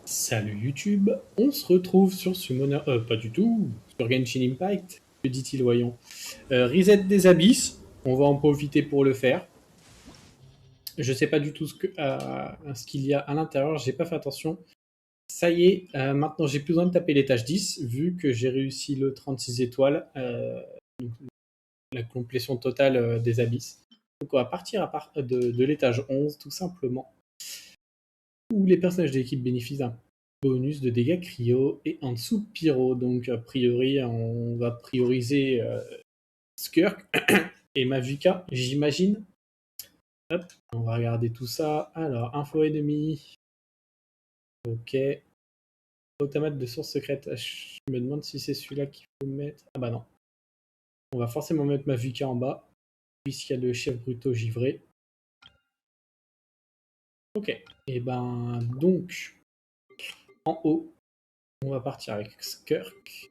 Salut YouTube, on se retrouve sur Summoner... pas du tout, sur Genshin Impact, que dit-il voyons. Reset des abysses, on va en profiter pour le faire. Je sais pas du tout ce qu'il y a à l'intérieur, j'ai pas fait attention. Ça y est, maintenant j'ai plus besoin de taper l'étage 10, vu que j'ai réussi le 36 étoiles, donc la complétion totale des abysses. Donc on va partir de l'étage 11, tout simplement, où les personnages de l'équipe bénéficient d'un bonus de dégâts cryo et en dessous pyro. Donc a priori on va prioriser Skirk et Mavuka, j'imagine. Hop, on va regarder tout ça. Alors, info ennemi. Ok. Automate de source secrète. Je me demande si c'est celui-là qu'il faut mettre. Ah bah non. On va forcément mettre Mavuka en bas, puisqu'il y a le chef Bruto givré. Ok. Et ben donc, en haut, on va partir avec Skirk.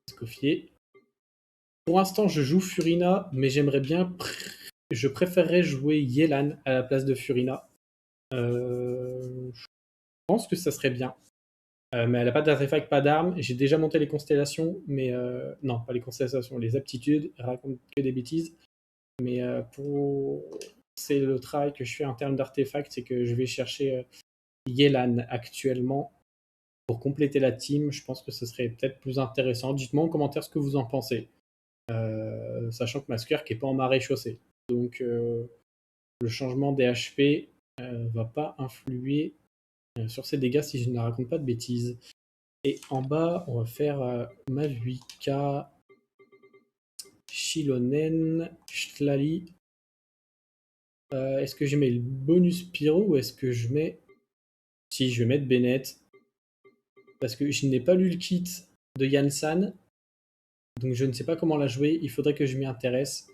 Scoffier. Pour l'instant, je joue Furina, mais j'aimerais bien... Je préférerais jouer Yelan à la place de Furina. Je pense que ça serait bien. Mais elle n'a pas d'artefact, pas d'armes. J'ai déjà monté les constellations, mais... non, pas les constellations, les aptitudes. Elle raconte que des bêtises. Mais c'est le travail que je fais en termes d'artefacts, c'est que je vais chercher Yelan actuellement pour compléter la team. Je pense que ce serait peut-être plus intéressant. Dites-moi en commentaire ce que vous en pensez. Sachant que ma Skirk n'est pas en marée chaussée. Donc le changement des HP va pas influer sur ses dégâts si je ne raconte pas de bêtises. Et en bas, on va faire Mavuka, Shilonen, Shlali. Est-ce que je mets le bonus pyro ou est-ce que je mets... Si, je vais mettre Bennett. Parce que je n'ai pas lu le kit de Yansan. Donc je ne sais pas comment la jouer. Il faudrait que je m'y intéresse.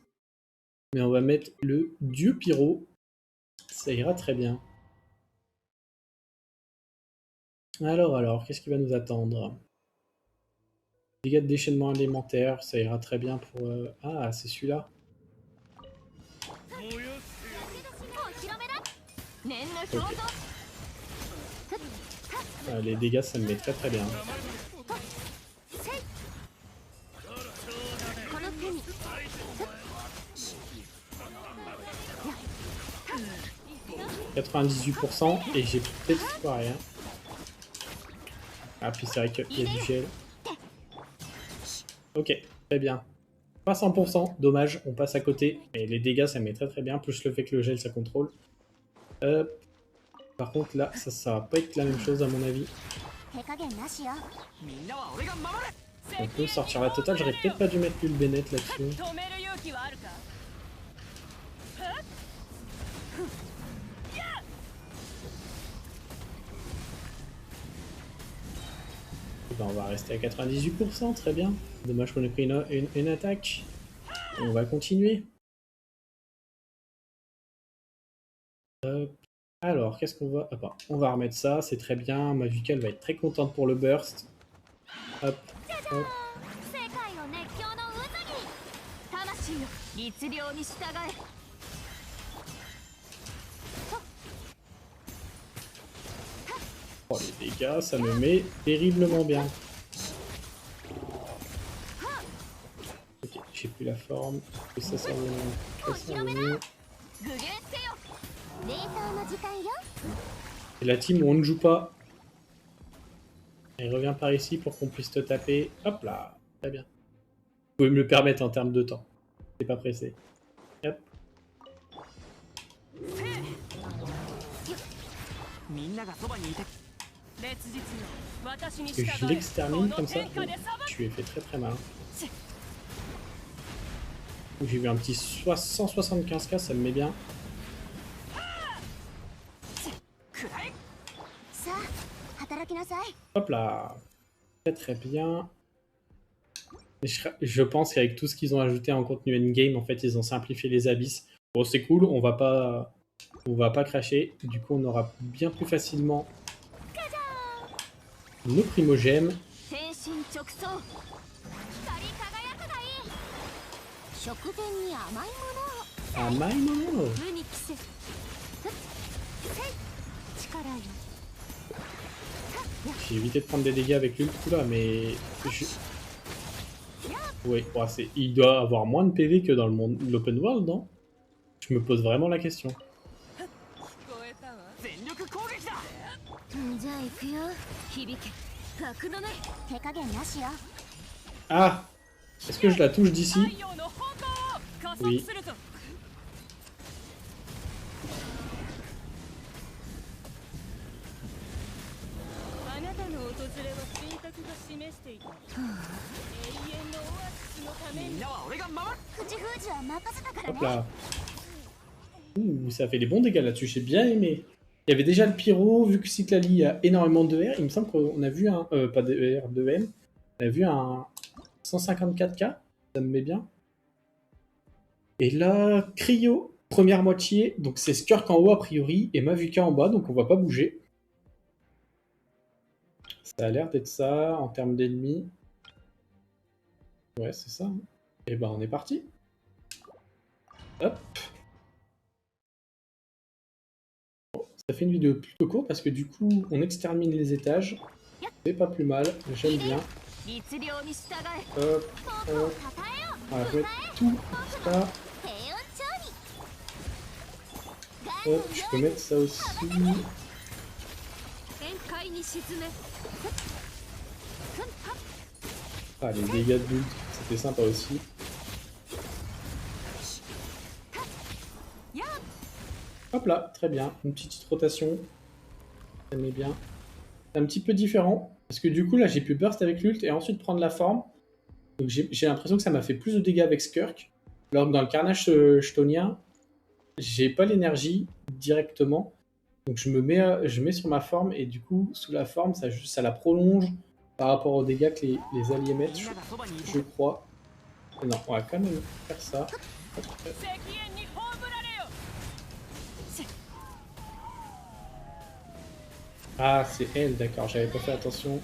Mais on va mettre le dieu pyro. Ça ira très bien. Alors, qu'est-ce qui va nous attendre? Dégâts de déchaînement alimentaire, ça ira très bien pour... Ah, c'est celui-là. Okay. Les dégâts, ça me met très très bien. « 98% et j'ai peut-être pas rien. Ah, puis c'est vrai qu'il y a du gel. Ok, très bien. Pas 100%, dommage, on passe à côté. Mais les dégâts, ça me met très très bien, plus le fait que le gel, ça contrôle. Par contre, là, ça va pas être la même chose à mon avis. On peut sortir la totale, j'aurais peut-être pas dû mettre le Bennett là-dessus. Ben, on va rester à 98%, très bien. Dommage qu'on ait pris une attaque. On va continuer. Alors, qu'est-ce qu'on va... Ah, bah, on va remettre ça, c'est très bien. Mavuka, elle va être très contente pour le burst. Hop, hop. Oh, les dégâts, ça me met terriblement bien. Ok, j'ai plus la forme. Que ça sert de... C'est la team où on ne joue pas. Elle revient par ici pour qu'on puisse te taper. Hop là, très bien. Vous pouvez me le permettre en termes de temps. C'est pas pressé. Hop. Que je l'extermine comme ça. Je lui ai fait très très mal. J'ai vu un petit 175k, ça me met bien. Hop là. Très très bien. Je pense qu'avec tout ce qu'ils ont ajouté en contenu endgame, en fait, ils ont simplifié les abysses. Bon, c'est cool, on va pas cracher. Du coup, on aura bien plus facilement nos primogèmes. J'ai évité de prendre des dégâts avec l'ult là, mais... Oui, ouais, il doit avoir moins de PV que dans le monde l'open world, non? Je me pose vraiment la question. 全力攻撃だ。じゃあ行くよ。響け。格のね。手加減なしよ。 Ah! Est-ce que je la touche d'ici? Oui. Hop là. Ouh, ça fait des bons dégâts là-dessus, j'ai bien aimé. Il y avait déjà le pyro, vu que Cyclali a énormément de R, il me semble qu'on a vu un... pas de R, de M. On a vu un 154k, ça me met bien. Et là, Cryo, première moitié, donc c'est Skirk en haut a priori, et Mavuka en bas, donc on va pas bouger. Ça a l'air d'être ça, en termes d'ennemis. Ouais, c'est ça. Et ben on est parti. Hop. Ça fait une vidéo plutôt courte parce que du coup, on extermine les étages. C'est pas plus mal, j'aime bien. Hop, hop. On va mettre tout ça. Hop, je peux mettre ça aussi. Ah, les dégâts de bulle, c'était sympa aussi. Hop là, très bien. Une petite rotation. Ça met bien. C'est un petit peu différent. Parce que du coup, là, j'ai pu burst avec l'ult et ensuite prendre la forme. Donc j'ai l'impression que ça m'a fait plus de dégâts avec Skirk. Alors que dans le carnage chtonien, j'ai pas l'énergie directement. Donc je mets sur ma forme et du coup, sous la forme, ça la prolonge par rapport aux dégâts que les alliés mettent, je crois. Et non, on va quand même faire ça. Hop, hop. Ah, c'est elle, d'accord, j'avais pas fait attention.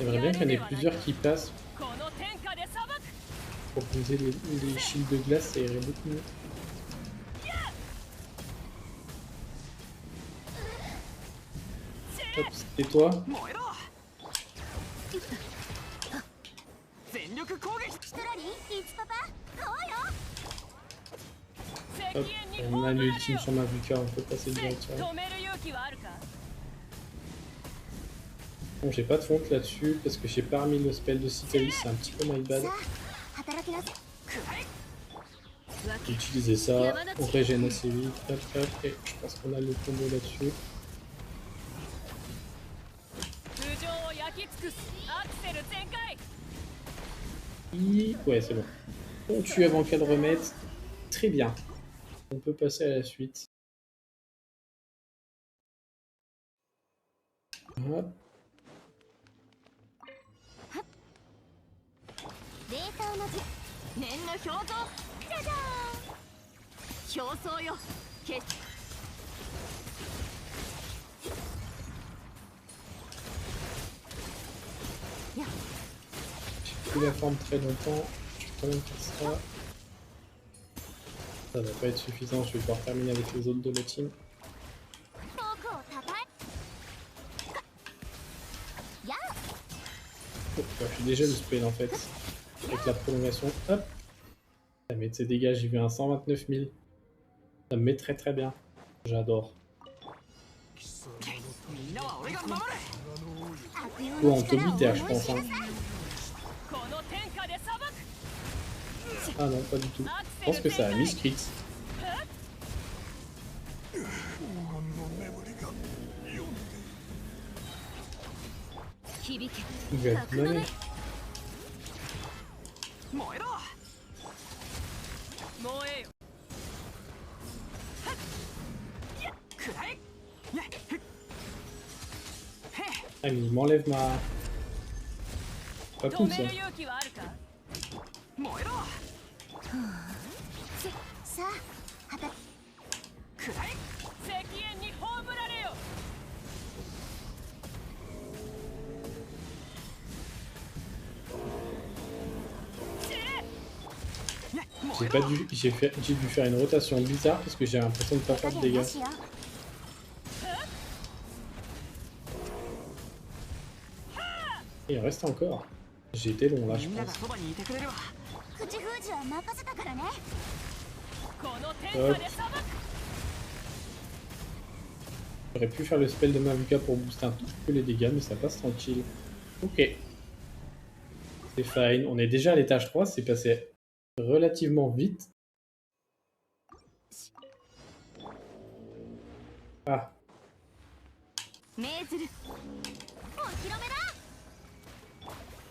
J'aimerais bien qu'il y en ait plusieurs qui passent. Pour poser les shields de glace, ça irait beaucoup mieux. Hop, c'était toi. Hop, on a l'ultime sur Mavuka, on peut passer directement. Bon, j'ai pas de fonte là-dessus parce que j'ai pas remis le spell de Cyclali, c'est un petit peu my bad. J'ai utilisé ça, on régène assez vite, hop hop, et je pense qu'on a le combo là-dessus. Ouais, c'est bon. On tue avant qu'elle remette. Très bien. On peut passer à la suite. Hop. J'ai plus la forme très longtemps. Je vais quand même faire ça. Ça va pas être suffisant, je vais pouvoir terminer avec les autres de la team. Oh, j'ai déjà le spell en fait. Avec la prolongation. Hop. Ça met de ses dégâts, j'ai vu un 129 000. Ça me met très très bien. J'adore. Oh, en Tobiter, je pense. Hein. Ah non, pas du tout. Je pense que ça a mis crit. Il va être monnaie. Ah mais il m'enlève ma... Pas cool ça. J'ai dû faire une rotation bizarre parce que j'ai l'impression de pas faire de dégâts. Et il en reste encore. J'ai été long là, je pense. Hop. J'aurais pu faire le spell de Mavuka pour booster un tout petit peu les dégâts, mais ça passe tranquille. Ok. C'est fine. On est déjà à l'étage 3, c'est passé relativement vite. Ah.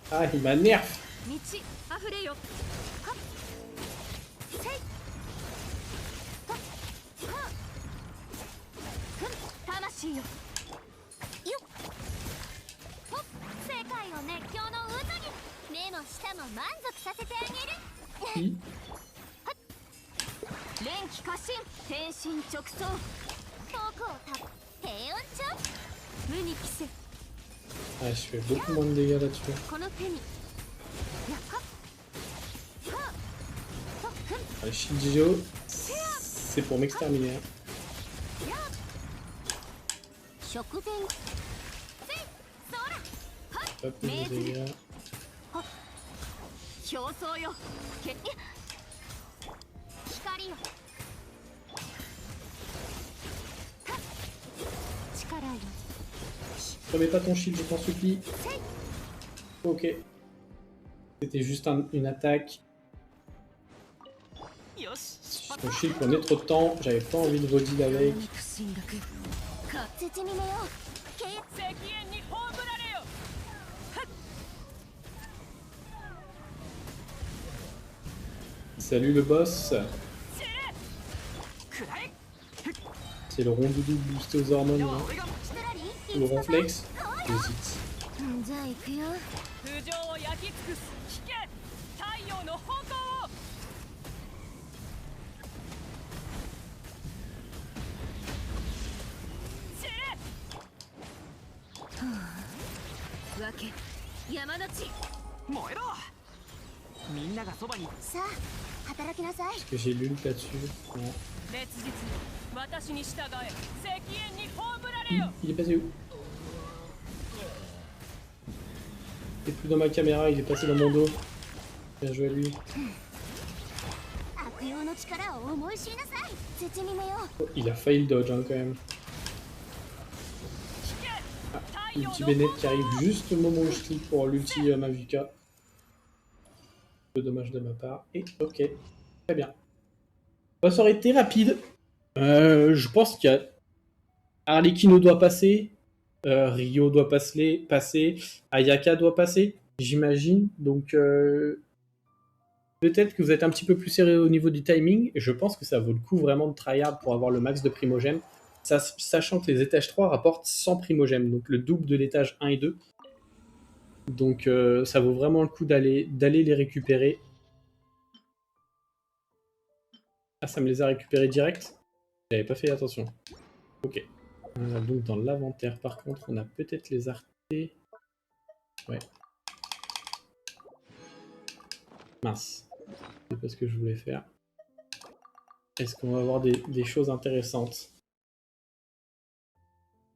Ah, il m'a nerf. Ah, je fais beaucoup moins de dégâts là-dessus. Le Shinjijo, c'est pour m'exterminer. Hop, les dégâts. Remets pas ton shield, je t'en supplie. Ok. C'était juste une attaque. Ton shield prenait trop de temps, j'avais pas envie de body avec. Salut le boss. C'est le rondoudou boosté aux hormones. Hein. Le ronflex. J'hésite. Est-ce que j'ai l'ult là-dessus? Non. Il est passé où? Il est plus dans ma caméra, il est passé dans mon dos. Bien joué à lui. Oh, il a failli le dodge hein, quand même. Ah, l'ulti Bennett qui arrive juste au moment où je clique pour l'ulti Mavuka. Peu dommage de ma part. Et ok, très bien. Bah, ça aurait été rapide. Je pense qu'il y a Arlecchino doit passer, Rio doit passer, Ayaka doit passer, j'imagine. Donc peut-être que vous êtes un petit peu plus serré au niveau du timing. Et je pense que ça vaut le coup vraiment de tryhard pour avoir le max de primogèmes. Sachant que les étages 3 rapportent 100 primogèmes, donc le double de l'étage 1 et 2. Donc ça vaut vraiment le coup d'aller les récupérer. Ah, ça me les a récupérés direct? J'avais pas fait attention. Ok. Donc dans l'inventaire, par contre, on a peut-être les artés. Ouais. Mince. C'est pas ce que je voulais faire. Est-ce qu'on va avoir des choses intéressantes?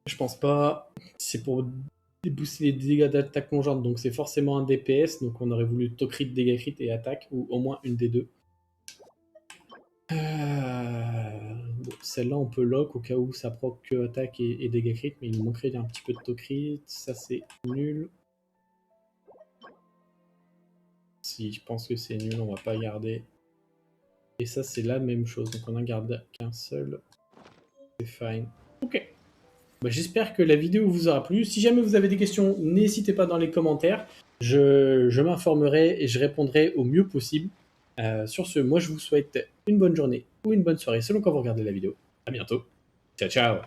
Je pense pas. C'est pour booster les dégâts d'attaque conjointe, donc c'est forcément un DPS. Donc on aurait voulu to crit, dégâts crit et attaque, ou au moins une des deux. Bon, celle-là on peut lock au cas où ça proc que attaque et dégâts crit, mais il nous manquerait un petit peu de to crit. Ça c'est nul. Si je pense que c'est nul, on va pas garder. Et ça c'est la même chose, donc on en garde qu'un seul. C'est fine. Ok. Bah, j'espère que la vidéo vous aura plu. Si jamais vous avez des questions, n'hésitez pas dans les commentaires. Je m'informerai et je répondrai au mieux possible. Sur ce, moi je vous souhaite une bonne journée ou une bonne soirée selon quand vous regardez la vidéo. À bientôt. Ciao ciao.